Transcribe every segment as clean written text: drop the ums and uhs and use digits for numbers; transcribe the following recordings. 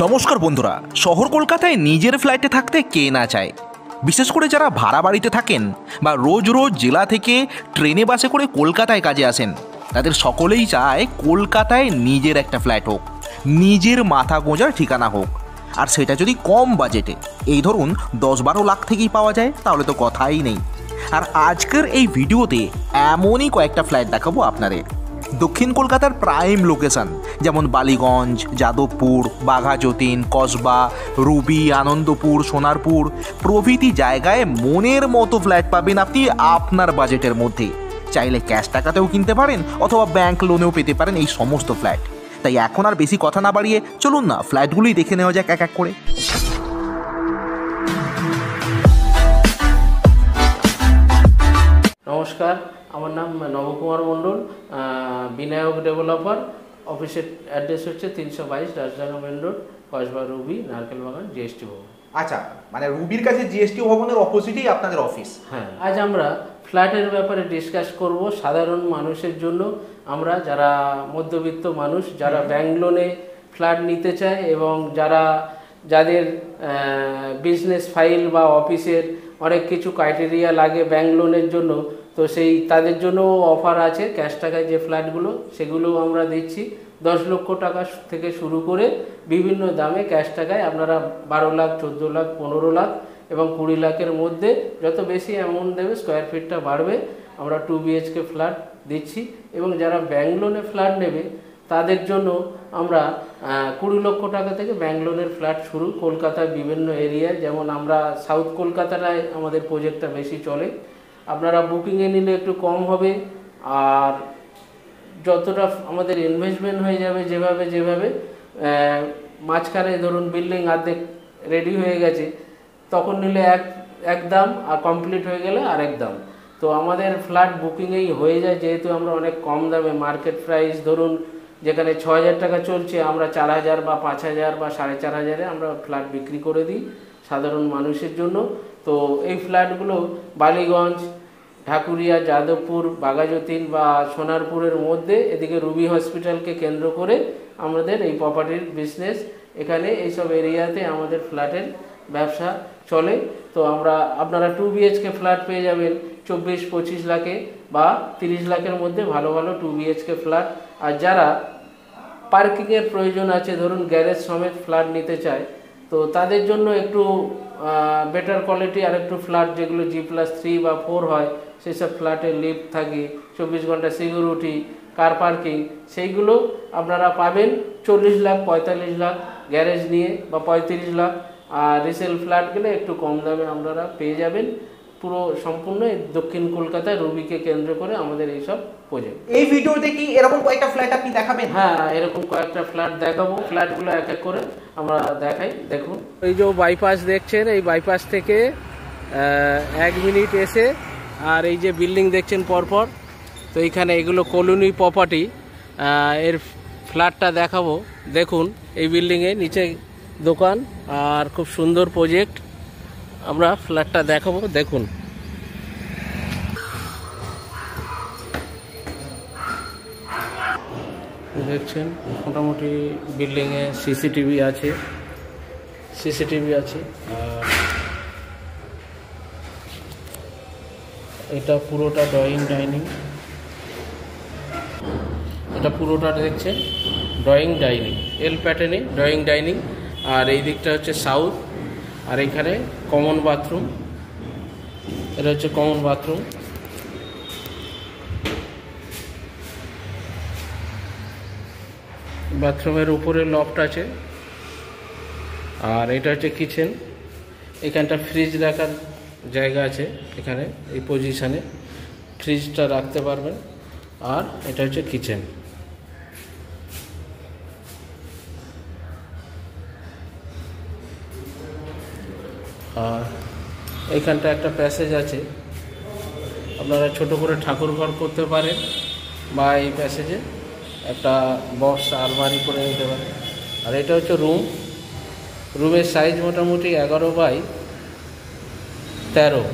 নমস্কার বন্ধুরা, শহর কলকাতায় নিজের ফ্ল্যাটে থাকতে কে না চায়। বিশেষ করে যারা ভাড়া বাড়িতে থাকেন বা রোজ রোজ জেলা থেকে ট্রেনে বাসে করে কলকাতায় কাজে আসেন, তাদের সকলেই চায় কলকাতায় নিজের একটা ফ্ল্যাট হোক, নিজের মাথা গোঁজার ঠিকানা হোক, আর সেটা যদি কম বাজেটে, এই ধরুন 10-12 লাখ থেকেই পাওয়া যায়, তাহলে তো কথাই নেই। আর আজকের এই ভিডিওতে এমনই কয়েকটা ফ্ল্যাট দেখাবো আপনাদের। দক্ষিণ কলকাতার প্রাইম লোকেশন যেমন বালিগঞ্জ, যাদবপুর, বাঘাযতীন, কসবা, রুবি, আনন্দপুর, সোনারপুর প্রভৃতি জায়গায় মনের মতো ফ্ল্যাট পাবেন আপনি আপনার বাজেটের মধ্যে। চাইলে ক্যাশ টাকাতেও কিনতে পারেন অথবা ব্যাংক লোনেও পেতে পারেন এই সমস্ত ফ্ল্যাট। তাই এখন আর বেশি কথা না বাড়িয়ে চলুন না ফ্ল্যাটগুলোই দেখে নেওয়া যাক এক এক করে। নমস্কার, আমার নাম নবকুমার মণ্ডল, বিনায়ক ডেভেলপার। অফিসের অ্যাড্রেস হচ্ছে 322 Rajdanga main road, Kasba, Ruby, Narkel Bagan, GST ভবন। আচ্ছা, মানে রুবির কাছে জিএসটি ভবনের অপোজিটেই আপনাদের অফিস? হ্যাঁ, আজ আমরা ফ্ল্যাটের ব্যাপারে ডিসকাস করব। সাধারণ মানুষের জন্য, আমরা যারা মধ্যবিত্ত মানুষ, যারা ব্যাংক লোনে ফ্ল্যাট নিতে চায় এবং যাদের বিজনেস ফাইল বা অফিসের অনেক কিছু ক্রাইটেরিয়া লাগে ব্যাংক লোনের জন্য, তো তাদের জন্য অফার আছে। ক্যাশ টাকায় যে ফ্ল্যাটগুলো, সেগুলো আমরা দিচ্ছি 10 লক্ষ টাকা থেকে শুরু করে বিভিন্ন দামে ক্যাশ টাকায় আপনারা 12 লাখ, 14 লাখ, 15 লাখ এবং 20 লাখের মধ্যে যত বেশি অ্যামাউন্ট দেবে, স্কোয়ার ফিটটা বাড়বে, আমরা 2 BHK ফ্ল্যাট দিচ্ছি। এবং যারা ব্যাংক লোনে ফ্ল্যাট নেবে তাদের জন্য আমরা 20 লক্ষ টাকা থেকে ব্যাংক লোনের ফ্ল্যাট শুরু, কলকাতার বিভিন্ন এরিয়ায়। যেমন আমরা সাউথ কলকাতাটায় আমাদের প্রজেক্টটা বেশি চলে। আপনারা বুকিংয়ে নিলে একটু কম হবে, আর যতটা আমাদের ইনভেস্টমেন্ট হয়ে যাবে যেভাবে মাঝখানে ধরুন বিল্ডিং অর্ধেক রেডি হয়ে গেছে, তখন নিলে এক দাম, আর কমপ্লিট হয়ে গেলে আরেক দাম। তো আমাদের ফ্ল্যাট বুকিংয়েই হয়ে যায়, যেহেতু আমরা অনেক কম দামে, মার্কেট প্রাইস ধরুন যেখানে 6,000 টাকা চলছে, আমরা 4,000 বা 5,000 বা 4,500-এ আমরা ফ্ল্যাট বিক্রি করে দিই সাধারণ মানুষের জন্য। তো এই ফ্ল্যাটগুলো বালিগঞ্জ, ঢাকুরিয়া, যাদবপুর, বাঘাযতীন বা সোনারপুরের মধ্যে, এদিকে রুবি হসপিটালকে কেন্দ্র করে আমাদের এই প্রপার্টির বিজনেস। এখানে এইসব এরিয়াতে আমাদের ফ্ল্যাটের ব্যবসা চলে। তো আপনারা 2 BHK ফ্ল্যাট পেয়ে যাবেন 24-25 লাখে বা 30 লাখের মধ্যে ভালো 2 BHK ফ্ল্যাট। আর যারা পার্কিংয়ের প্রয়োজন আছে, ধরুন গ্যারেজ সমেত ফ্ল্যাট নিতে চায়, তো তাদের জন্য একটু বেটার কোয়ালিটি আর একটু ফ্ল্যাট, যেগুলো G+3 বা 4 হয়, সেই সব ফ্ল্যাটে লিফট থাকে, 24 ঘন্টা সিকিউরিটি, কার পার্কিং, সেইগুলো আপনারা পাবেন 40 লাখ, 45 লাখ গ্যারেজ নিয়ে বা 35 লাখ। আর রিসেল ফ্ল্যাট গেলে একটু কম দামে আপনারা পেয়ে যাবেন। পুরো সম্পূর্ণ দক্ষিণ কলকাতায় রুবিকে কেন্দ্র করে আমাদের এইসব প্রজেক্ট। এই ভিডিওতে কি এরকম কয়েকটা ফ্ল্যাট আপনি দেখাবেন? হ্যাঁ, এরকম কয়েকটা ফ্ল্যাট দেখাবো। ফ্ল্যাটগুলো এক এক করে আমরা দেখাই। দেখুন, এই যে বাইপাস দেখছেন, এই বাইপাস থেকে 1 মিনিট এসে, আর এই যে বিল্ডিং দেখছেন পরপর, তো এইখানে এগুলো কলোনি প্রপার্টি। এর ফ্ল্যাটটা দেখাবো। দেখুন, এই বিল্ডিংয়ে নিচে দোকান, আর খুব সুন্দর প্রজেক্ট। আমরা ফ্ল্যাটটা দেখাবো, দেখুন। দেখছেন মোটামুটি বিল্ডিংয়ে সিসিটিভি আছে। আর এটা পুরোটা ড্রয়িং ডাইনিং, এটা পুরোটা দেখছেন ড্রয়িং ডাইনিং, এল প্যাটার্নে ড্রয়িং ডাইনিং। আর এই দিকটা হচ্ছে সাউথ, আর এখানে কমন বাথরুম, এটা হচ্ছে কমন বাথরুম। বাথরুমের উপরে লফট আছে, আর এটা হচ্ছে কিচেন। এখানটা ফ্রিজ রাখার জায়গা আছে, এখানে এই পজিশানে ফ্রিজটা রাখতে পারবেন। আর এটা হচ্ছে কিচেন। আর এইখানটা একটা প্যাসেজ আছে, আপনারা ছোট করে ঠাকুর ঘর করতে পারেন, বা এই প্যাসেজে একটা বক্স আলমারি করে নিতে পারেন। আর এটা হচ্ছে রুমের সাইজ মোটামুটি 11x13।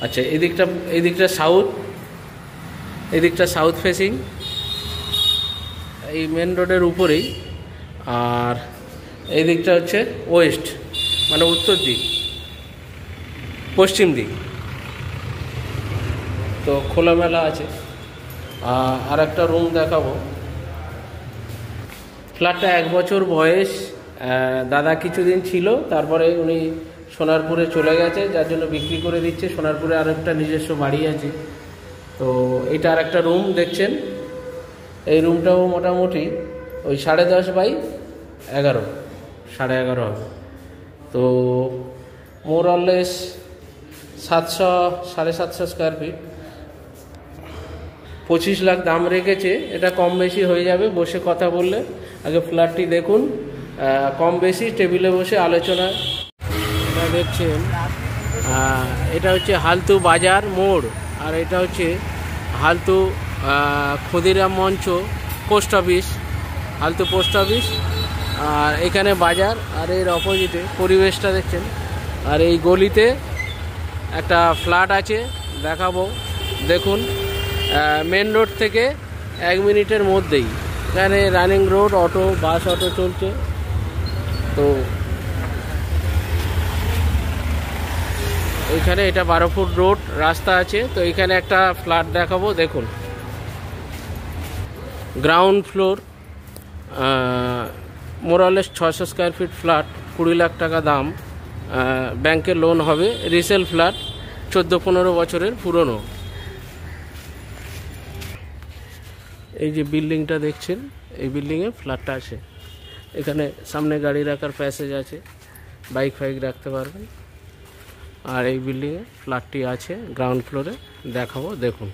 আচ্ছা, এদিকটা সাউথ ফেসিং, এই মেন রোডের উপরেই, আর এই দিকটা হচ্ছে ওয়েস্ট, মানে উত্তর দিক, পশ্চিম দিক, তো খোলামেলা আছে। আর একটা রুম দেখাবো। ফ্ল্যাটটা 1 বছর বয়স, দাদা কিছুদিন ছিল, তারপরে উনি সোনারপুরে চলে গেছে, যার জন্য বিক্রি করে দিচ্ছে। সোনারপুরে আরেকটা নিজস্ব বাড়ি আছে। তো এটা আর একটা রুম দেখছেন, এই রুমটাও মোটামুটি ওই 10.5 বাই 11, 11.5 হবে। তো মোর অললেস 700 750 স্কোয়ার ফিট, 25 লাখ দাম রেখেছে। এটা কম বেশি হয়ে যাবে বসে কথা বললে। আগে ফ্ল্যাটটি দেখুন, কম বেশি টেবিলে বসে আলোচনা। এটা দেখছেন, এটা হচ্ছে হালতু বাজার মোড়, আর এটা হচ্ছে হালতু ক্ষুদিরাম মঞ্চ post office, Haltu post office. আর এখানে বাজার, আর এর অপোজিটে পরিবেশটা দেখছেন। আর এই গলিতে একটা ফ্ল্যাট আছে, দেখাবো, দেখুন। মেন রোড থেকে 1 মিনিটের মধ্যেই, এখানে রানিং রোড, অটো, বাস, অটো চলছে। তো এইখানে এটা 12 ফুট রোড রাস্তা আছে। তো এখানে একটা ফ্ল্যাট দেখাবো, দেখুন। গ্রাউন্ড ফ্লোর, মোরালেস 600 স্কোয়ার ফিট ফ্ল্যাট, 20 লাখ টাকা দাম। ব্যাংকের লোন হবে, রিসেল ফ্ল্যাট, 14-15 বছরের পুরনো। এই যে বিল্ডিংটা দেখছেন, এই বিল্ডিংয়ে ফ্ল্যাটটা আছে। এখানে সামনে গাড়ি রাখার প্যাসেজ আছে, বাইক ফাইক রাখতে পারবেন। আর এই বিল্ডিংয়ে ফ্ল্যাটটি আছে গ্রাউন্ড ফ্লোরে, দেখাবো, দেখুন।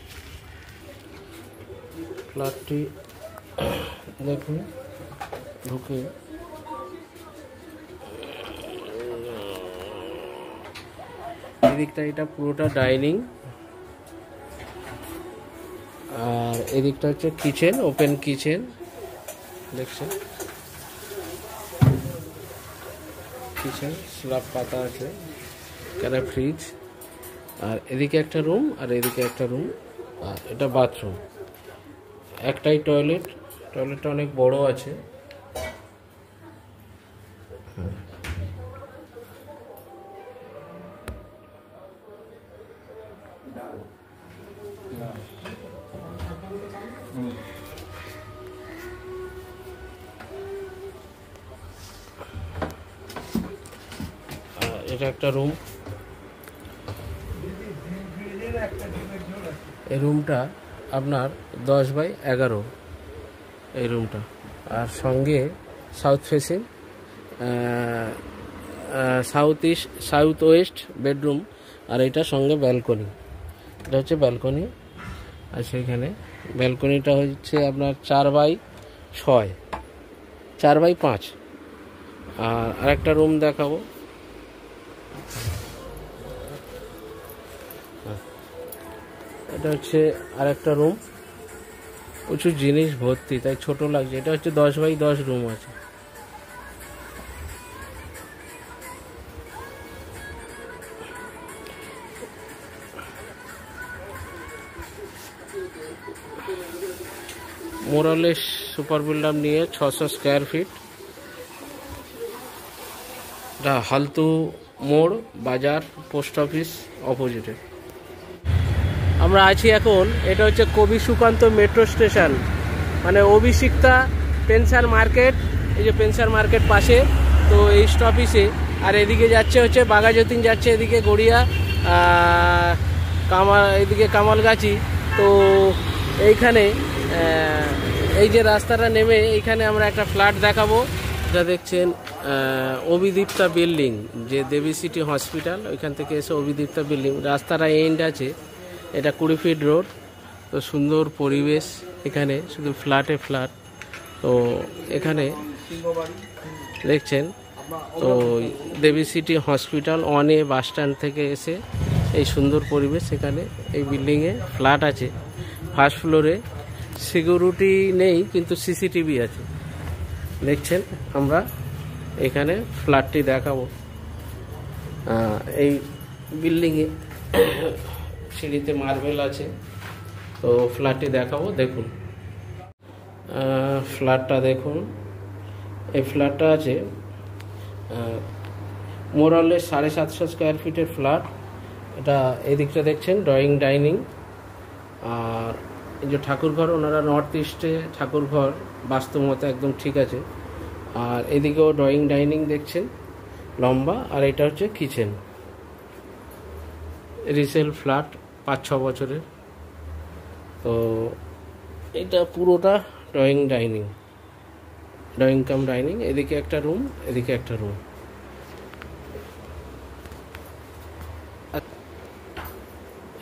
ফ্ল্যাটটি দেখুন, ঢুকে এদিকটা, এটা পুরোটা ডাইনিং, আর এদিকটা হচ্ছে কিচেন, ওপেন কিচেন দেখছেন। কিচেন স্ল্যাব পাতা আছে, এখানে ফ্রিজ, আর এদিকে একটা রুম, আর এদিকে একটা রুম, আর এটা বাথরুম। একটাই টয়লেট, টয়লেটটা অনেক বড় আছে। এটা একটা রুম, এই রুমটা আপনার 10 বাই 11, এই রুমটা। আর সঙ্গে south facing, south west bedroom, আর এটা সঙ্গে ব্যালকনি। এটা হচ্ছে ব্যালকনি, আর সেইখানে ব্যালকনিটা হচ্ছে আপনার 4 বাই 6, 4 বাই 5। আর আরেকটা রুম দেখাবো, এটা হচ্ছে আরেকটা রুম, প্রচুর জিনিস ভর্তি, তাই ছোট লাগছে। এটা হচ্ছে 10 বাই 10 রুম আছে। মোরালেস সুপার বিল্ডার নিয়ে 600 স্কোয়ার ফিট। এটা হালতু মোড়, বাজার, পোস্ট অফিস অপোজিটে আমরা আছি এখন। এটা হচ্ছে কবি সুকান্ত মেট্রো স্টেশন, মানে অভিষিক্তা পেনসার মার্কেট। এই যে পেনসার মার্কেট পাশে, তো এই স্টপিসে। আর এদিকে যাচ্ছে হচ্ছে বাঘাযতীন যাচ্ছে, এদিকে গড়িয়া, এদিকে কামালগাছি। তো এইখানে এই যে রাস্তাটা নেমে এইখানে আমরা একটা ফ্ল্যাট দেখাবো। এটা দেখছেন অভিদীপ্তা বিল্ডিং, যে দেবী সিটি হসপিটাল, ওইখান থেকে এসে অভিদীপ্তা বিল্ডিং। রাস্তাটা এন্ড আছে, এটা 20 ফিট রোড। তো সুন্দর পরিবেশ এখানে, শুধু ফ্ল্যাটে ফ্ল্যাট। তো এখানে দেখছেন, তো Devi city hospital 1A bus stand থেকে এসে এই সুন্দর পরিবেশ। এখানে এই বিল্ডিংয়ে ফ্ল্যাট আছে, ফার্স্ট ফ্লোরে। সিকিউরিটি নেই, কিন্তু সিসিটিভি আছে। দেখছেন, আমরা এখানে ফ্ল্যাটটি দেখাবো। এই বিল্ডিংয়ে সিঁড়িতে মার্বেল আছে। তো ফ্ল্যাটটি দেখাবো, দেখুন। ফ্ল্যাটটা দেখুন, এই ফ্ল্যাটটা আছে মোরালে 750 স্কোয়ার ফিটের ফ্ল্যাট। এটা এদিকটা দেখছেন ড্রয়িং ডাইনিং, আর এই যে ঠাকুরঘর, ওনারা নর্থ ইস্টে ঠাকুরঘর বাস্তুমতে একদম ঠিক আছে। আর এদিকেও ড্রয়িং ডাইনিং দেখছেন লম্বা, আর এটা হচ্ছে কিচেন। রিসেল ফ্ল্যাট 5-6 বছরের। তো এটা পুরোটা drawing dining, drawing cum dining. এদিকে একটা রুম, এদিকে একটা রুম।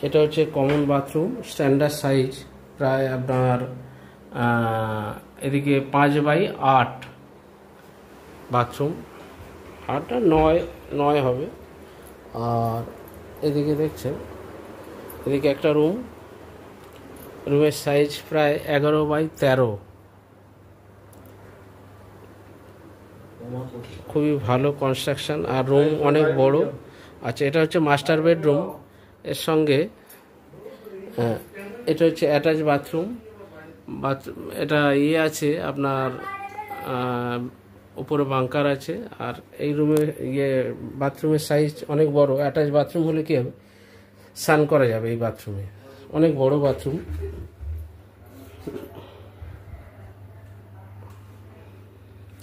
এটা হচ্ছে কমন বাথরুম, স্ট্যান্ডার্ড সাইজ, প্রায় আপনার এদিকে 5x8 বাথরুম, 8-9 হবে। আর এদিকে দেখছেন, এদিকে একটা রুম, রুমের সাইজ প্রায় 11x13, খুবই ভালো কনস্ট্রাকশন, আর রুম অনেক বড়। আচ্ছা, এটা হচ্ছে মাস্টার বেডরুম, এর সঙ্গে এটা হচ্ছে অ্যাটাচ বাথরুম। এটা আছে আপনার উপরে বাঙ্কার আছে। আর এই রুমে বাথরুমের সাইজ অনেক বড়। অ্যাটাচ বাথরুম হলে কি হবে, স্নান করা যাবে এই বাথরুমে, অনেক বড় বাথরুম।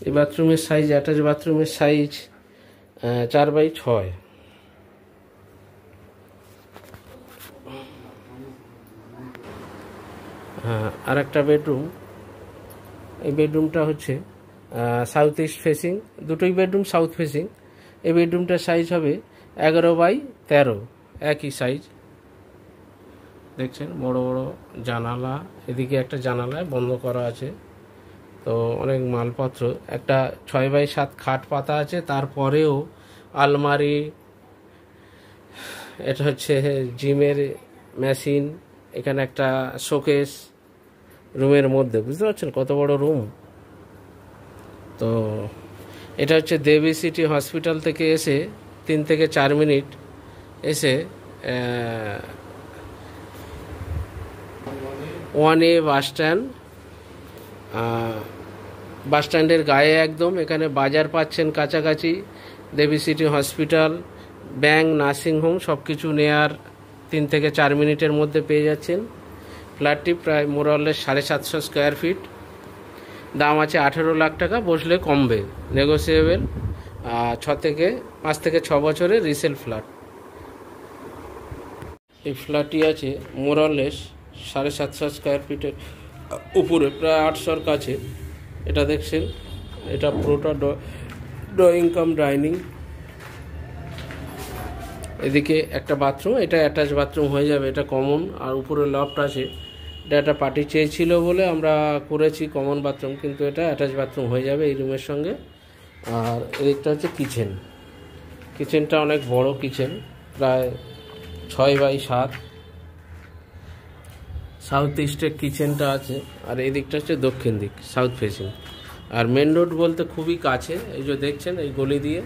এই বাথরুমের সাইজ, অ্যাটাচ বাথরুমের সাইজ 4x6। আর একটা বেডরুম, এই বেডরুমটা হচ্ছে সাউথ ইস্ট ফেসিং, দুটোই বেডরুম সাউথ ফেসিং। এই বেডরুমটার সাইজ হবে 11x13, একই সাইজ। দেখছেন বড় বড় জানালা, এদিকে একটা জানালায় বন্ধ করা আছে। তো অনেক মালপত্র, একটা 6x7 খাট পাতা আছে, তারপরেও আলমারি, এটা হচ্ছে জিমের মেশিন, এখানে একটা শোকেস রুমের মধ্যে, বুঝতে পারছেন কত বড় রুম। তো এটা হচ্ছে দেবী সিটি হসপিটাল থেকে এসে 3 থেকে 4 মিনিট এসে 1A বাস স্ট্যান্ড, বাস স্ট্যান্ডের গায়ে একদম। এখানে বাজার পাচ্ছেন কাছাকাছি, দেবী সিটি হসপিটাল, ব্যাংক, নার্সিংহোম সব কিছু নেয়ার 3 থেকে 4 মিনিটের মধ্যে পেয়ে যাচ্ছেন। ফ্ল্যাটটি প্রায় মোরালের 750 স্কোয়ার ফিট, দাম আছে 18 লাখ টাকা, বসলে কমবে, নেগোসিয়েবল। 5 থেকে 6 বছরের রিসেল ফ্ল্যাট। এই ফ্ল্যাটটি আছে মোরালেস 750 স্কোয়ার ফিটের উপরে, প্রায় 800-র কাছে। এটা দেখছেন, এটা পুরোটা ড্রয়িং কাম ডাইনিং। এদিকে একটা বাথরুম, এটা অ্যাটাচ বাথরুম হয়ে যাবে, এটা কমন। আর উপরে লফট আছে, এটা একটা পার্টি চেয়েছিল বলে আমরা করেছি কমন বাথরুম, কিন্তু এটা অ্যাটাচ বাথরুম হয়ে যাবে এই রুমের সঙ্গে। আর এদিকটা হচ্ছে কিচেন, কিচেনটা অনেক বড় কিচেন, প্রায় 6x7, সাউথ ইস্টের কিচেনটা আছে। আর এই দিকটা হচ্ছে দক্ষিণ দিক, সাউথ ফেসিং। আর মেন রোড বলতে খুবই কাছে, এই যে দেখছেন এই গলি দিয়ে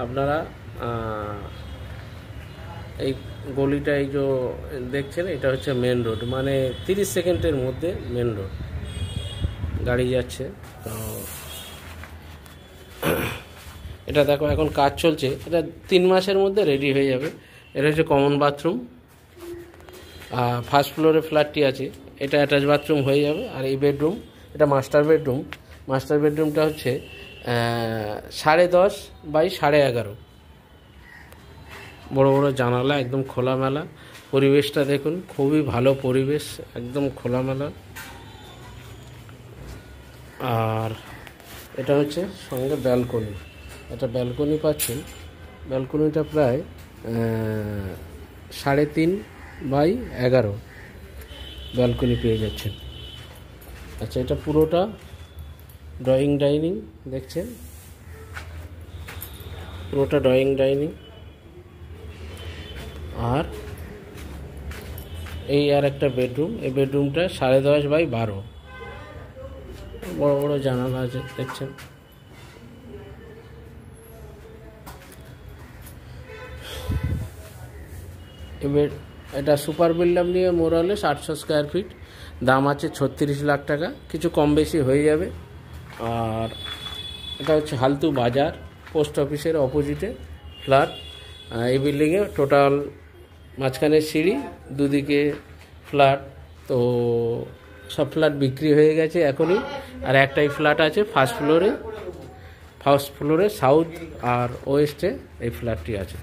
আপনারা, এই গলিটা এই যে দেখছেন, এটা হচ্ছে মেন রোড, মানে 30 সেকেন্ডের মধ্যে মেন রোড, গাড়ি যাচ্ছে। তো এটা দেখো এখন কাজ চলছে, এটা 3 মাসের মধ্যে রেডি হয়ে যাবে। এটা হচ্ছে কমন বাথরুম, ফার্স্ট ফ্লোরে ফ্ল্যাটটি আছে, এটা অ্যাটাচ বাথরুম হয়ে যাবে। আর এই বেডরুম, এটা মাস্টার বেডরুম। মাস্টার বেডরুমটা হচ্ছে 10.5x11.5, বড় বড় জানালা, একদম খোলামেলা। পরিবেশটা দেখুন, খুবই ভালো পরিবেশ, একদম খোলামেলা। আর এটা হচ্ছে সঙ্গে ব্যালকনি, একটা ব্যালকনি পাচ্ছেন। ব্যালকনিটা প্রায় 3.5x11 ব্যালকনি পেয়ে যাচ্ছেন। আচ্ছা, এটা পুরোটা ড্রয়িং ডাইনিং দেখছেন, পুরোটা ড্রয়িং ডাইনিং। আর এই আর একটা বেডরুম, এই বেডরুমটা 10.5x12, বড় বড় জানালা আছে দেখছেন। এবার এটা সুপার বিল্ডার নিয়ে মোরালেস 800 স্কোয়ার ফিট, দাম আছে 36 লাখ টাকা, কিছু কম বেশি হয়ে যাবে। আর এটা হচ্ছে হালতু বাজার, পোস্ট অফিসের অপোজিটে ফ্ল্যাট। এই বিল্ডিংয়ে টোটাল মাঝখানে সিঁড়ি, দুদিকে ফ্ল্যাট। তো সব ফ্ল্যাট বিক্রি হয়ে গেছে এখনই, আর একটাই ফ্ল্যাট আছে ফার্স্ট ফ্লোরে সাউথ আর ওয়েস্টে এই ফ্ল্যাটটি আছে।